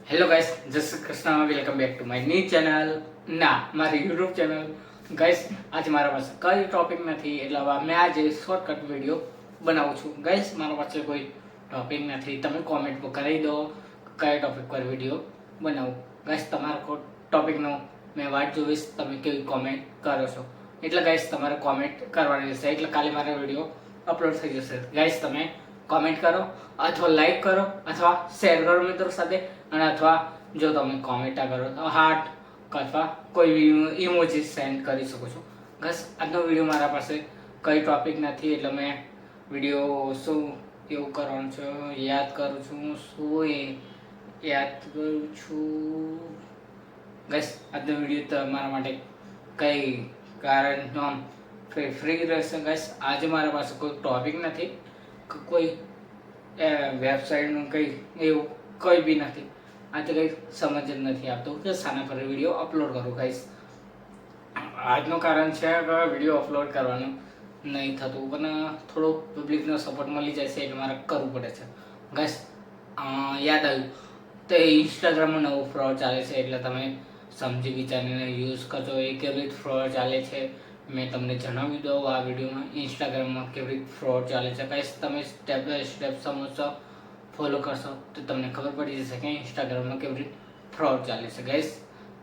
Hello guys, જય Shri Krishna. Welcome back to my new channel, ના મારી યુટ્યુબ ચેનલ. ગાઈસ, આજે મારા પાસે કઈ ટોપિક નથી, એટલે હવે મેં આજે શોર્ટકટ વિડીયો બનાવું છું. ગાઈસ, મારા પાસે કોઈ ટોપિક નથી, તમે કોમેન્ટ પર કરી દો કયા ટોપિક પર વિડીયો બનાવું. ગાઈસ, તમારા ટોપિકનો મેં વાટ જોઈશ, તમે કેવી કોમેન્ટ કરો છો. એટલે ગાઈસ, તમારે કોમેન્ટ કરવાની રહેશે, એટલે કાલે મારો વિડીયો અપલોડ થઈ જશે. ગાઈસ, તમે કોમેન્ટ કરો અથવા લાઈક કરો અથવા શેર કરો મિત્રો સાથે, અને અથવા જો તમે કોમેન્ટ કરો તો હાર્ટ અથવા કોઈ બી ઇમોજી સેન્ડ કરી શકો છો. બસ આજનો વિડીયો મારા પાસે કઈ ટોપિક નથી, એટલે મેં વિડીયો શું એવું કરવાનું છે યાદ કરું છું, શું એ યાદ કરું છું. બસ આજનો વિડીયો તમારા માટે કઈ કારણ આમ ફ્રી રહેશે. બસ આજે મારા પાસે કોઈ ટોપિક નથી, કોઈ વેબસાઇટનું કંઈ એવું કંઈ બી નથી. આજે કંઈ સમજ જ નથી આવતું કે શાના પર વિડીયો અપલોડ કરું. ગાઈસ, આજનું કારણ છે કે વિડીયો અપલોડ કરવાનું નહીં થતું, પણ થોડો પબ્લિકનો સપોર્ટ મળી જાય છે એટલે મારે કરવું પડે છે. ગાઈસ, યાદ આવ્યું તો ઇન્સ્ટાગ્રામમાં નવો ફ્રોડ ચાલે છે, એટલે તમે સમજી વિચારીને યુઝ કરજો. એ કેવી રીતે ફ્રોડ ચાલે છે મેં તમને જણાવી દઉં આ વિડીયોમાં. ઇન્સ્ટાગ્રામમાં કેવી રીતે ફ્રોડ ચાલે છે ગાઈસ, તમે સ્ટેપ બાય સ્ટેપ સમજશો, ફોલો કરશો તો તમને ખબર પડી જશે કે ઇન્સ્ટાગ્રામમાં કેવી રીતે ફ્રોડ ચાલે છે. ગાઈસ,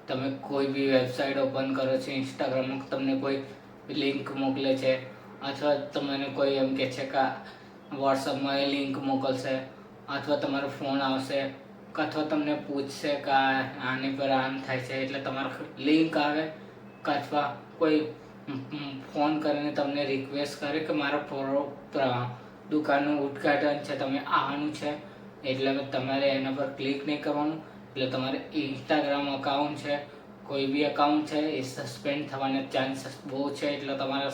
તમે કોઈ બી વેબસાઇટ ઓપન કરો છો ઇન્સ્ટાગ્રામમાં, તમને કોઈ લિંક મોકલે છે અથવા તમને કોઈ એમ કહે છે કે વોટ્સઅપમાં એ લિંક મોકલશે, અથવા તમારો ફોન આવશે, અથવા તમને પૂછશે કે આની પર આમ થાય છે, એટલે તમારો લિંક આવે, અથવા કોઈ ફોન કરીને તમને રિક્વેસ્ટ કરે કે મારા દુકાનનું ઉદ્ઘાટન છે, તમે આવવાનું છે, એટલે તમારે એના પર ક્લિક નહીં કરવાનું. એટલે તમારે ઇન્સ્ટાગ્રામ અકાઉન્ટ છે, કોઈ બી અકાઉન્ટ છે, એ સસ્પેન્ડ થવાના ચાન્સીસ બહુ છે, એટલે તમારે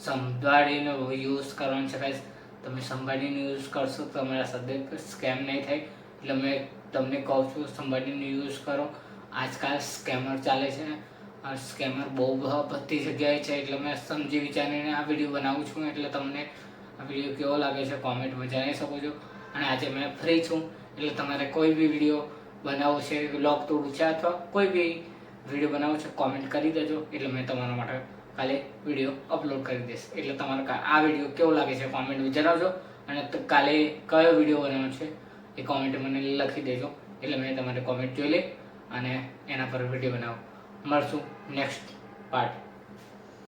સંભાળીને યુઝ કરવાનું છે. ગાઈસ, તમે સંભાળીને યુઝ કરશો તો તમારા સાથે સ્કેમ નહીં થાય, એટલે મેં તમને કહું છું સંભાળીને યુઝ કરો. આજકાલ સ્કેમર ચાલે છે, આ સ્કેમર બહુ બધી જગ્યાએ છે, એટલે મેં સમજી વિચારીને આ વિડીયો બનાવું છું. એટલે તમને આ વિડીયો કેવો લાગે છે કોમેન્ટમાં જણાવી શકો છો. અને આજે મેં ફ્રી છું, એટલે તમારે કોઈ બી વિડીયો બનાવવો છે, વ્લોગ તોડવું છે, અથવા કોઈ બી વિડીયો બનાવવો છે, કોમેન્ટ કરી દેજો, એટલે મેં તમારા માટે કાલે વિડીયો અપલોડ કરી દઈશ. એટલે તમારે આ વિડીયો કેવો લાગે છે કોમેન્ટમાં જણાવજો, અને કાલે કયો વિડીયો બનાવવાનો છે એ કોમેન્ટ મને લખી દેજો, એટલે મેં તમારે કોમેન્ટ જોઈ લઈ અને એના પર વિડીયો બનાવો. મળશું નેક્સ્ટ પાર્ટ.